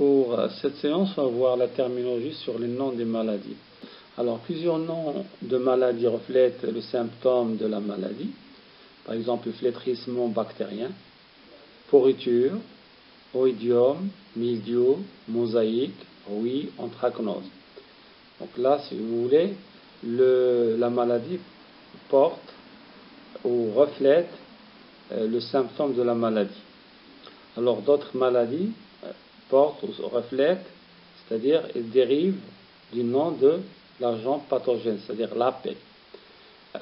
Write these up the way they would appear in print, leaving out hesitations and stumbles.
pour cette séance, on va voir la terminologie sur les noms des maladies. Alors, plusieurs noms de maladies reflètent le symptôme de la maladie. Par exemple, flétrissement bactérien, pourriture, oïdium, mildiou, mosaïque, rouille, anthracnose. Donc là, si vous voulez, la maladie porte ou reflète le symptôme de la maladie. Alors d'autres maladies portent ou reflètent, c'est-à-dire elles dérivent du nom de l'agent pathogène, c'est-à-dire l'AP.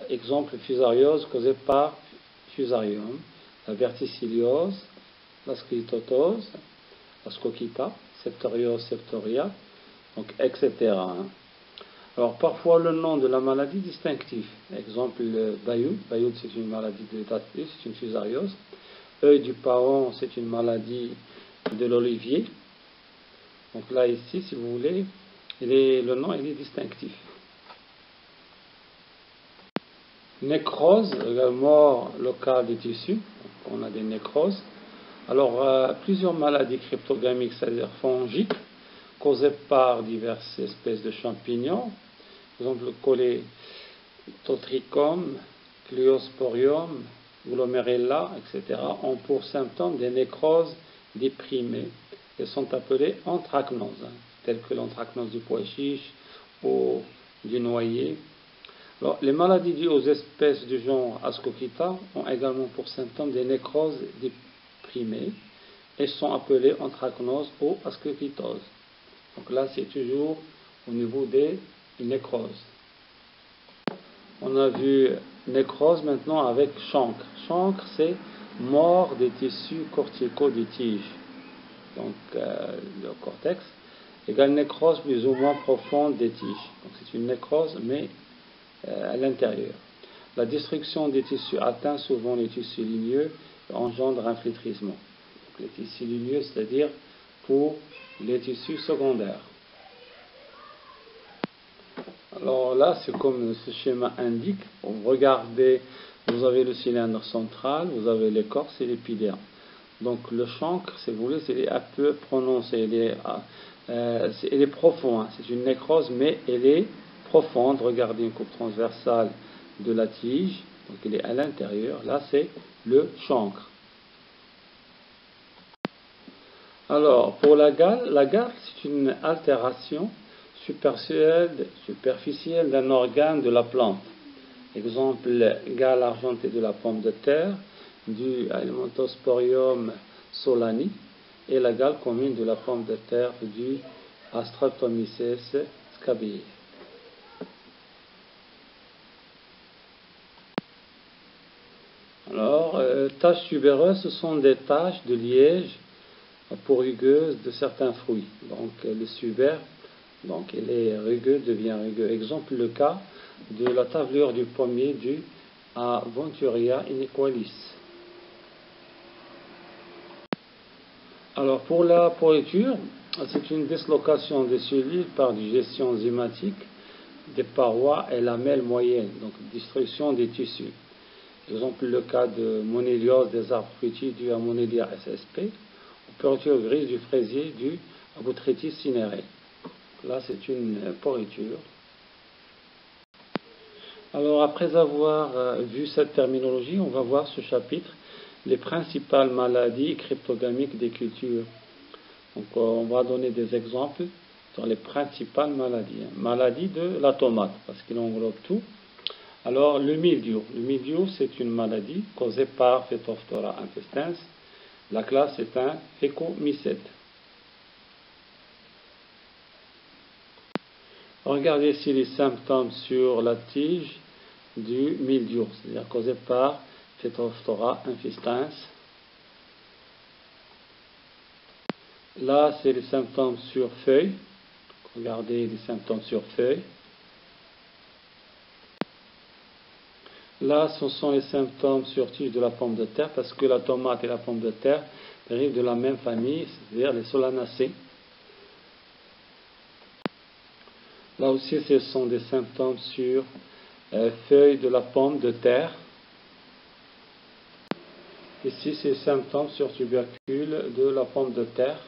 Exemple, fusariose causée par fusarium, la verticilliose, la schistothose, la scoquita, septoriose, septoria, donc etc. Alors parfois le nom de la maladie distinctif. Exemple, le Bayoud. Bayoud, c'est une maladie de Dathlius, c'est une fusariose. Œil du paon, c'est une maladie de l'olivier. Donc là, ici, si vous voulez, le nom il est distinctif. Nécrose, mort locale des tissus. Donc, on a des nécroses. Alors, plusieurs maladies cryptogamiques, c'est-à-dire fongiques, causées par diverses espèces de champignons. Par exemple, le Colétotrichum, Cleosporium, Glomerella, etc., ont pour symptômes des nécroses déprimées et sont appelées anthracnoses, telles que l'anthracnose du pois chiche ou du noyer. Alors, les maladies dues aux espèces du genre Ascochyta ont également pour symptômes des nécroses déprimées et sont appelées anthracnose ou ascochytose. Donc là, c'est toujours au niveau des nécroses. On a vu nécrose maintenant avec chancre. Chancre, c'est mort des tissus corticaux des tiges. Donc, le cortex égale nécrose plus ou moins profonde des tiges. Donc, c'est une nécrose, mais à l'intérieur. La destruction des tissus atteint souvent les tissus ligneux et engendre un flétrissement. Donc, les tissus ligneux, c'est-à-dire pour les tissus secondaires. Alors là, c'est comme ce schéma indique. Regardez, vous avez le cylindre central, vous avez l'écorce et l'épiderme. Donc le chancre, si vous voulez, c'est un peu prononcé. Elle est profonde. Hein. C'est une nécrose, mais elle est profonde. Regardez une coupe transversale de la tige. Donc elle est à l'intérieur. Là, c'est le chancre. Alors, pour la gale, c'est une altération superficielle d'un organe de la plante. Exemple, gale argentée de la pomme de terre, du Helminthosporium solani, et la gale commune de la pomme de terre du Astratomyces scabiei. Alors, taches tubéreuses, ce sont des taches de liège rugueuses de certains fruits. Donc, le subère, donc, il est rugueux, devient rugueux. Exemple, le cas de la tavelure du pommier du Aventuria inequalis. Alors, pour la pourriture, c'est une dislocation des cellules par digestion enzymatique des parois et lamelles moyennes, donc destruction des tissus. Par exemple, le cas de monéliose des arbres fruitiers dû à Monelia ssp, ou pourriture grise du fraisier dû à Botrytis cinerea. Là, c'est une pourriture. Alors, après avoir vu cette terminologie, on va voir ce chapitre, les principales maladies cryptogamiques des cultures. Donc, on va donner des exemples sur les principales maladies. Maladie de la tomate, parce qu'il englobe tout. Alors, le mildiou. Le mildiou, c'est une maladie causée par Phytophthora infestans. La classe est un Phecomycète. Regardez ici les symptômes sur la tige du mildiou, c'est-à-dire causé par Phytophthora infestans. Là, c'est les symptômes sur feuilles. Regardez les symptômes sur feuilles. Là, ce sont les symptômes sur tige de la pomme de terre, parce que la tomate et la pomme de terre dérivent de la même famille, c'est-à-dire les solanacées. Là aussi, ce sont des symptômes sur feuilles de la pomme de terre. Ici, c'est les symptômes sur tubercules de la pomme de terre.